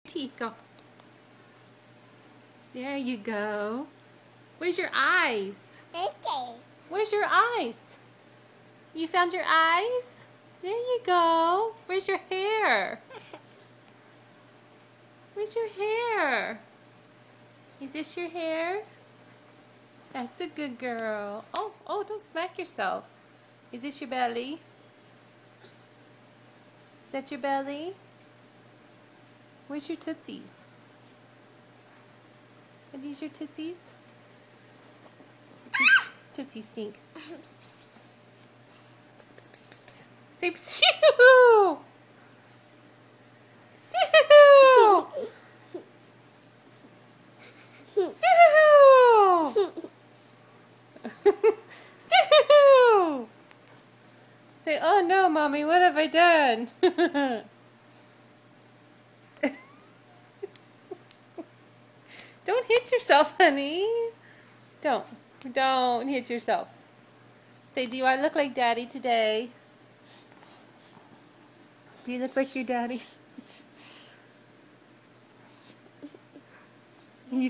Teeth go. There you go. Where's your eyes? Okay. Where's your eyes? You found your eyes? There you go. Where's your hair? Where's your hair? Is this your hair? That's a good girl. Oh, don't smack yourself. Is this your belly? Is that your belly? Where's your tootsies? Are these your tootsies? Tootsies stink. Say pshoo! Pshoo! Pshoo! Pshoo! Say, oh no, Mommy, what have I done? Don't hit yourself, honey. Don't hit yourself. Say, do I look like Daddy today? Do you look like your daddy? You